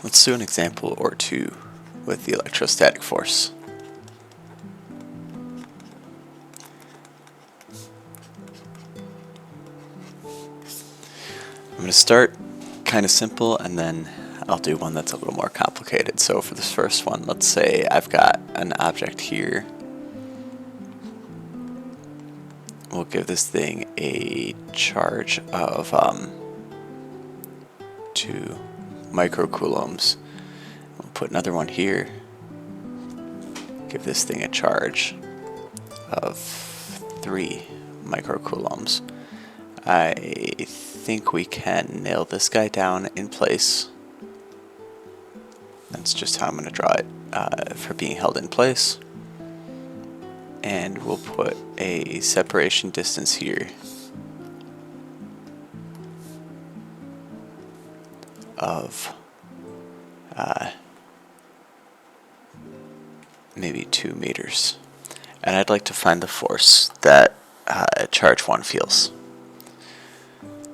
Let's do an example or two with the electrostatic force. I'm going to start kind of simple and then I'll do one that's a little more complicated. So for this first one, let's say I've got an object here. We'll give this thing a charge of 2 microcoulombs. We'll put another one here. Give this thing a charge of 3 microcoulombs. I think we can nail this guy down in place. That's just how I'm going to draw it for being held in place. And we'll put a separation distance here of maybe 2 meters. And I'd like to find the force that charge 1 feels.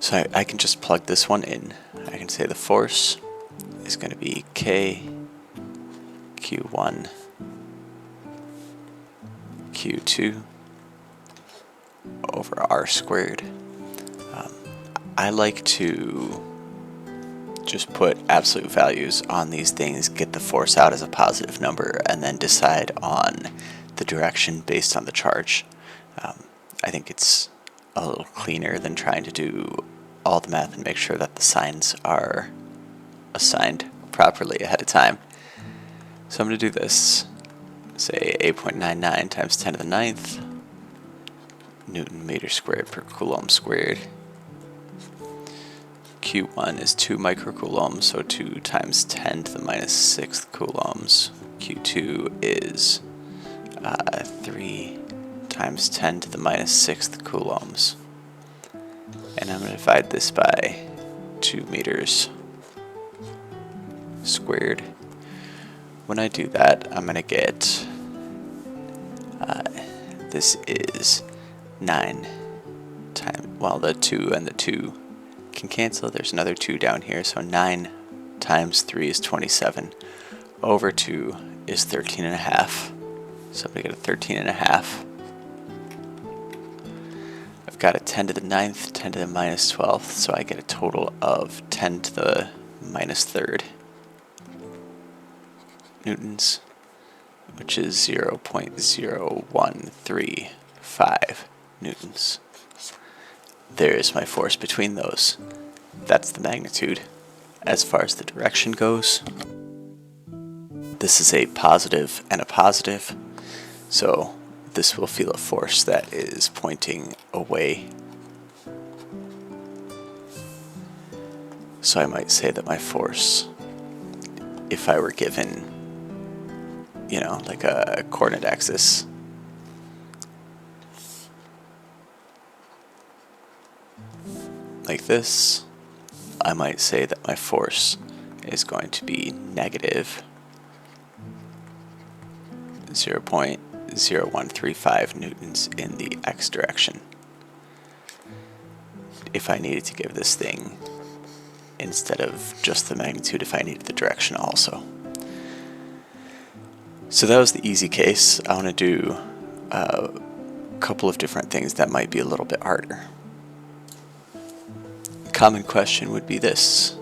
So I can just plug this one in. I can say the force is going to be K Q1 Q2 over R squared. I like to just put absolute values on these things, get the force out as a positive number, and then decide on the direction based on the charge. I think it's a little cleaner than trying to do all the math and make sure that the signs are assigned properly ahead of time. So I'm going to do this. Say 8.99 times 10 to the 9th Newton meter squared per coulomb squared. Q1 is 2 microcoulombs, so 2 times 10 to the minus 6th coulombs. Q2 is 3 times 10 to the minus 6th coulombs. And I'm going to divide this by 2 meters squared. When I do that, I'm going to get, this is 9 times, well, the 2 and the 2 can cancel. There's another 2 down here, so 9 times 3 is 27. Over 2 is 13 and a half. So I'm going to get a 13 and a half. I've got a 10 to the 9th, 10 to the minus 12th, so I get a total of 10 to the minus 3rd newtons, which is 0.0135 newtons. There is my force between those. That's the magnitude. As far as the direction goes, this is a positive and a positive, so this will feel a force that is pointing away. So I might say that my force, if I were given, you know, like a coordinate axis, like this, I might say that my force is going to be negative 0.0135 newtons in the x direction. If I needed to give this thing, instead of just the magnitude, if I needed the direction also. So that was the easy case. I want to do a couple of different things that might be a little bit harder. Common question would be this.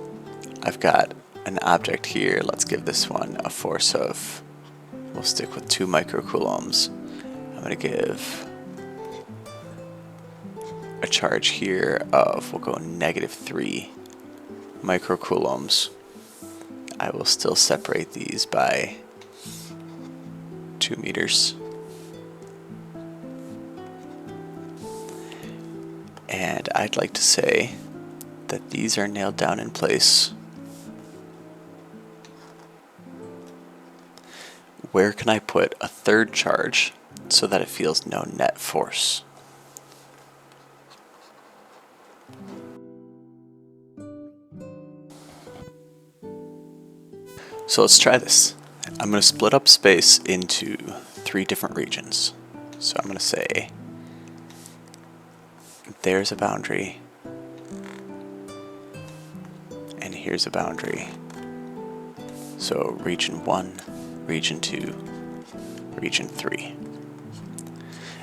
I've got an object here. Let's give this one a force of, we'll stick with 2 microcoulombs. I'm going to give a charge here of, we'll go negative 3 microcoulombs. I will still separate these by 2 meters. And I'd like to say that these are nailed down in place. Where can I put a third charge so that it feels no net force? So let's try this. I'm going to split up space into 3 different regions. So I'm going to say there's a boundary, and here's a boundary, So region 1, region 2, region 3.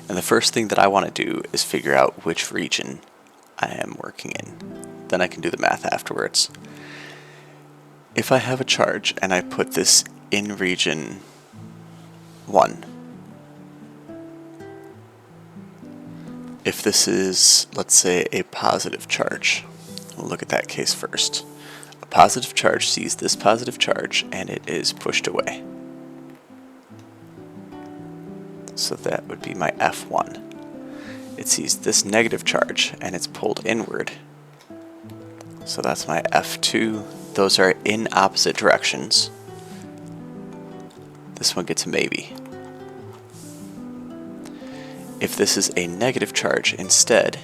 And the first thing that I want to do is figure out which region I am working in. Then I can do the math afterwards. If I have a charge and I put this in region 1, if this is, let's say, a positive charge, we'll look at that case first. A positive charge sees this positive charge and it is pushed away. So that would be my F1. It sees this negative charge and it's pulled inward. So that's my F2. Those are in opposite directions. This one gets a maybe. If this is a negative charge instead,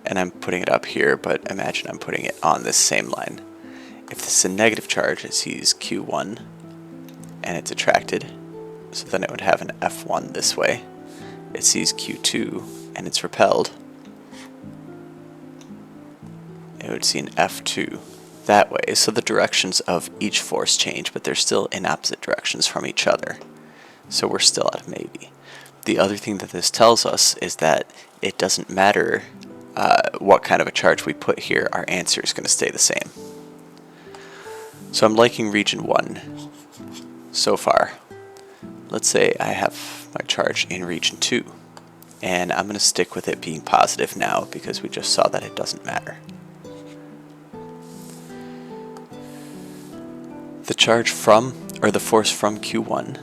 and I'm putting it up here, but imagine I'm putting it on this same line. If this is a negative charge, it sees Q1 and it's attracted. So then it would have an F1 this way. It sees Q2 and it's repelled. It would see an F2 that way. So the directions of each force change, but they're still in opposite directions from each other. So we're still at a maybe. The other thing that this tells us is that it doesn't matter what kind of a charge we put here, our answer is going to stay the same. So I'm liking region 1 so far. Let's say I have my charge in region 2, and I'm going to stick with it being positive now because we just saw that it doesn't matter. The charge from, or the force from Q1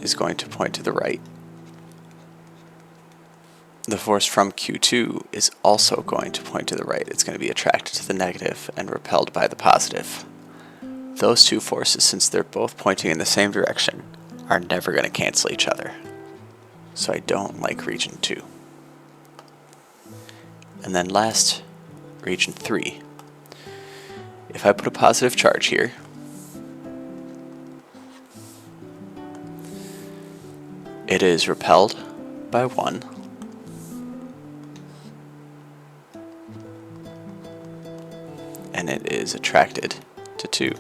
is going to point to the right. The force from Q2 is also going to point to the right. It's going to be attracted to the negative and repelled by the positive. Those two forces, since they're both pointing in the same direction, are never going to cancel each other. So I don't like region 2. And then last, region 3. If I put a positive charge here, it is repelled by 1. And it is attracted to 2.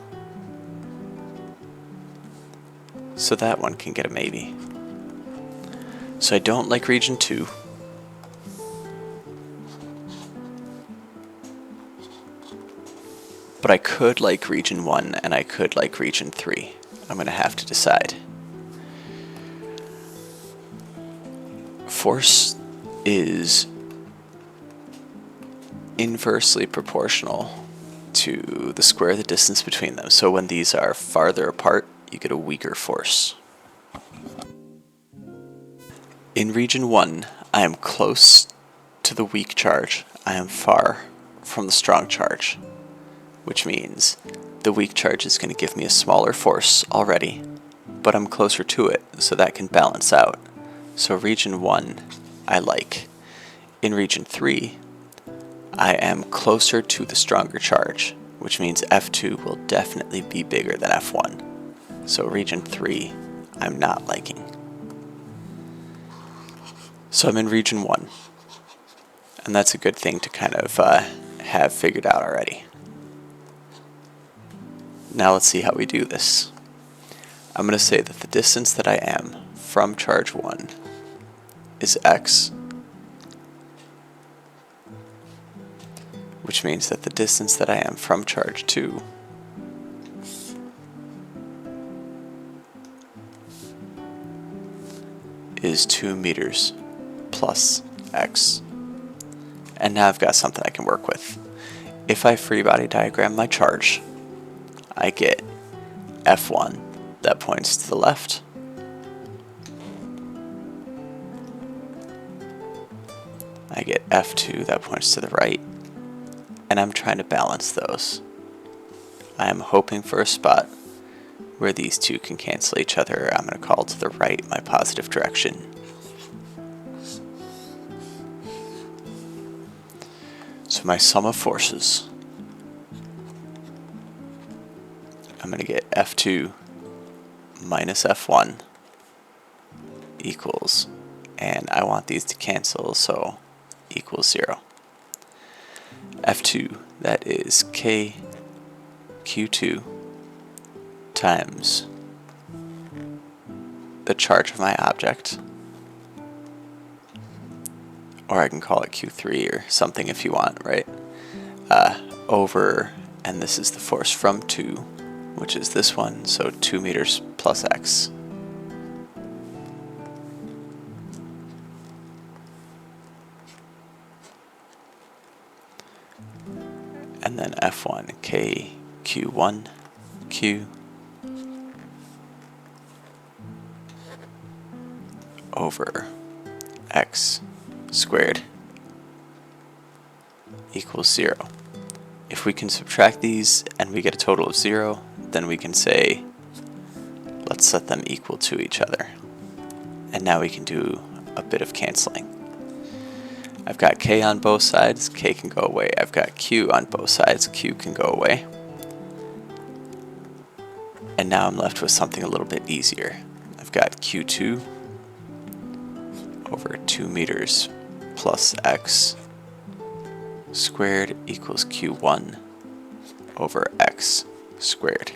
So that one can get a maybe. So I don't like region 2. But I could like region 1 and I could like region 3. I'm going to have to decide. Force is inversely proportional to the square of the distance between them. So when these are farther apart, you get a weaker force. In region 1, I am close to the weak charge. I am far from the strong charge, which means the weak charge is going to give me a smaller force already, but I'm closer to it, so that can balance out. So region 1, I like. In region 3, I am closer to the stronger charge, which means F2 will definitely be bigger than F1. So region 3, I'm not liking. So I'm in region 1, and that's a good thing to kind of have figured out already. Now let's see how we do this. I'm going to say that the distance that I am from charge 1 is x, which means that the distance that I am from charge 2 is 2 meters plus x. And now I've got something I can work with. If I free body diagram my charge, I get F1 that points to the left, I get F2 that points to the right, and I'm trying to balance those. I am hoping for a spot where these two can cancel each other. I'm going to call to the right my positive direction. So my sum of forces, I'm going to get F2 minus F1 equals, and I want these to cancel, so equals 0. F2, that is K Q2 times the charge of my object, or I can call it Q3 or something if you want, right? Over, and this is the force from 2, which is this one, so 2 meters plus x. And then F1 K Q1 Q over x squared equals 0. If we can subtract these and we get a total of 0, then we can say, let's set them equal to each other. And now we can do a bit of canceling. I've got k on both sides, k can go away. I've got q on both sides, q can go away. And now I'm left with something a little bit easier. I've got q2 over 2 meters plus x squared equals q1 over x squared.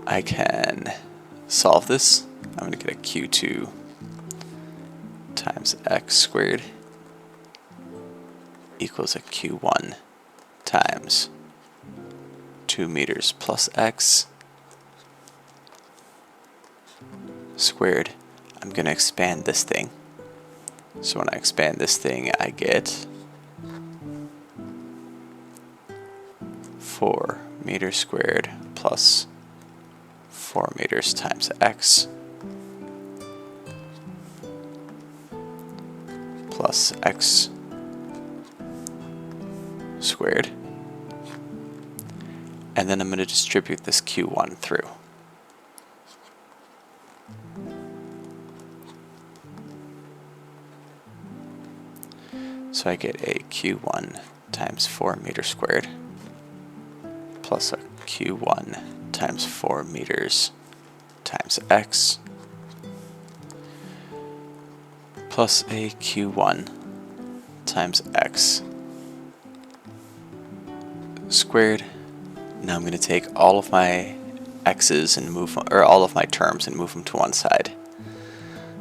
I can solve this. I'm going to get a q2 times x squared equals a q1 times 2 meters plus x squared. I'm going to expand this thing. So when I expand this thing, I get 4 meters squared plus 4 meters times x plus x squared. And then I'm going to distribute this q1 through. So I get a q1 times 4 meters squared plus a q1 times 4 meters times x plus a q1 times x squared. Now I'm going to take all of my x's and move, or all of my terms and move them to one side.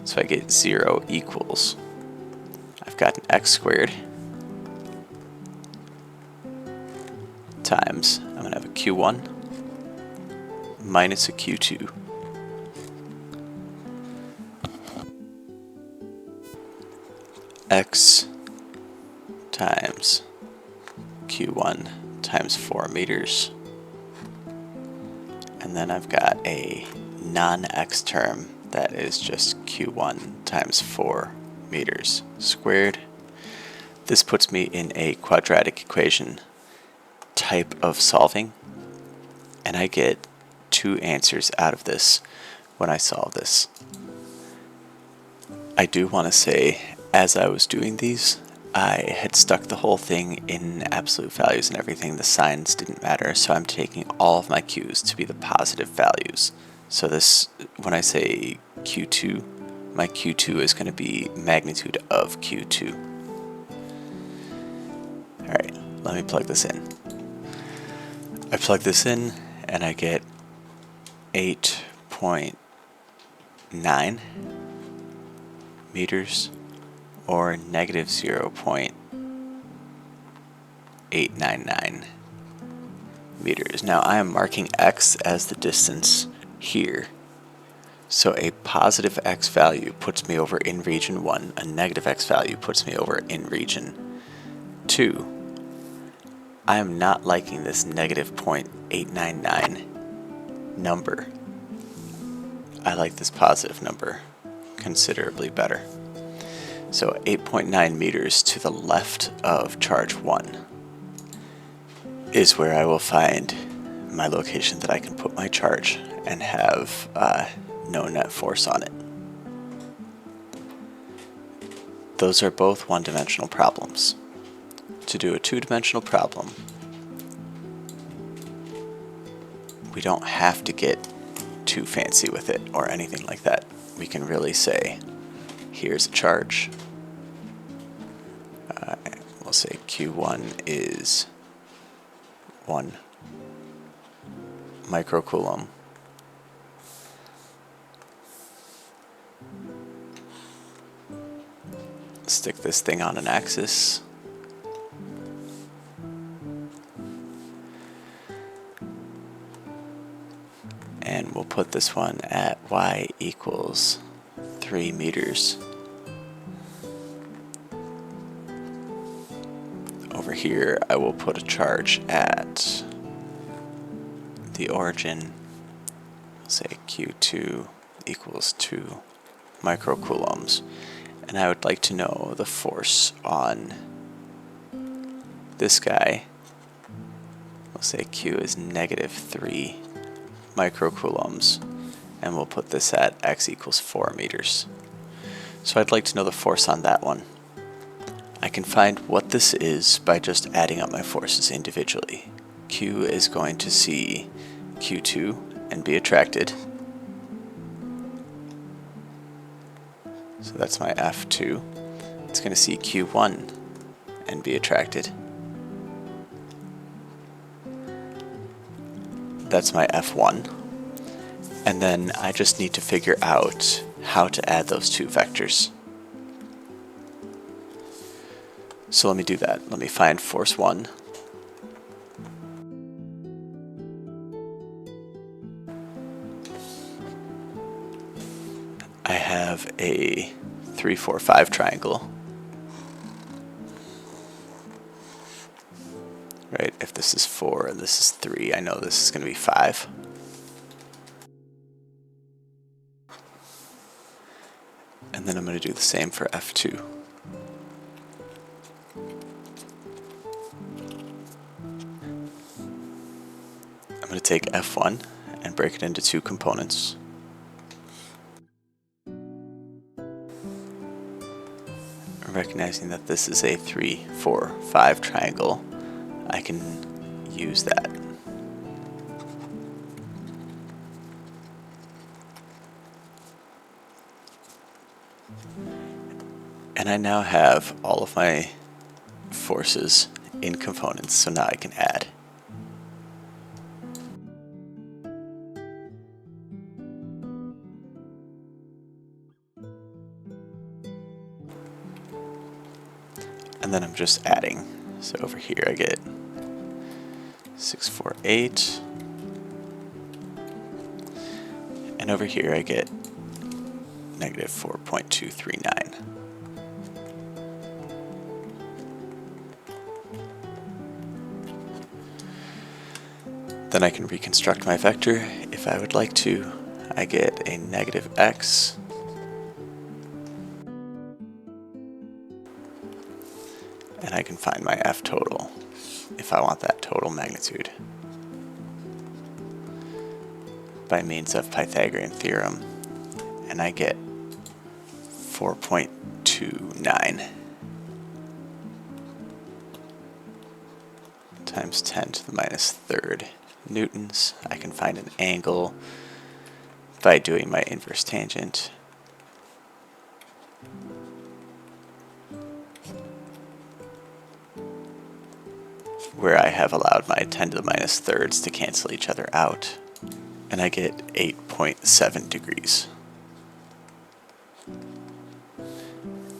So I get 0 equals, I've got an x squared times, I'm going to have a q1 minus a q2 x times q1 times 4 meters, and then I've got a non-x term that is just q1 times 4 meters squared. This puts me in a quadratic equation type of solving, and I get 2 answers out of this when I solve this. I do want to say, as I was doing these, I had stuck the whole thing in absolute values and everything. The signs didn't matter, so I'm taking all of my q's to be the positive values. So this, when I say q2, my q2 is going to be magnitude of q2. Alright, let me plug this in. I plug this in and I get 8.9 meters, or negative 0.899 meters. Now I am marking x as the distance here. So a positive x value puts me over in region 1, a negative x value puts me over in region 2. I am not liking this negative 0.899 number. I like this positive number considerably better. So 8.9 meters to the left of charge 1 is where I will find my location that I can put my charge and have no net force on it. Those are both one-dimensional problems. To do a two-dimensional problem, we don't have to get too fancy with it or anything like that. We can really say, Here's a charge. We'll say Q1 is 1 microcoulomb. Stick this thing on an axis. And we'll put this one at y equals 3 meters. Over here, I will put a charge at the origin. We'll say Q2 equals 2 microcoulombs. And I would like to know the force on this guy. We'll say Q is negative 3 microcoulombs. And we'll put this at x equals 4 meters. So I'd like to know the force on that one. I can find what this is by just adding up my forces individually. Q is going to see Q2 and be attracted. So that's my F2. It's going to see Q1 and be attracted. That's my F1. And then I just need to figure out how to add those two vectors. So let me do that. Let me find force 1. I have a 3, 4, 5 triangle. Right, if this is 4 and this is 3, I know this is going to be 5. And then I'm going to do the same for F2. I'm going to take F1 and break it into 2 components. Recognizing that this is a 3, 4, 5 triangle, I can use that. And I now have all of my forces in components, so now I can add. And then I'm just adding. So over here I get 6, 4, 8. And over here I get negative 4.239. Then I can reconstruct my vector if I would like to. I get a negative x and I can find my F total if I want that total magnitude by means of Pythagorean theorem, and I get 4.29 times 10 to the minus third newtons. I can find an angle by doing my inverse tangent. Where I have allowed my 10 to the minus thirds to cancel each other out. And I get 8.7 degrees.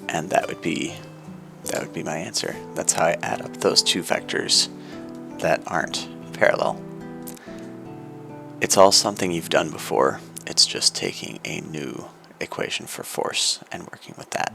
And that would be my answer. That's how I add up those two vectors that aren't parallel. It's all something you've done before. It's just taking a new equation for force and working with that.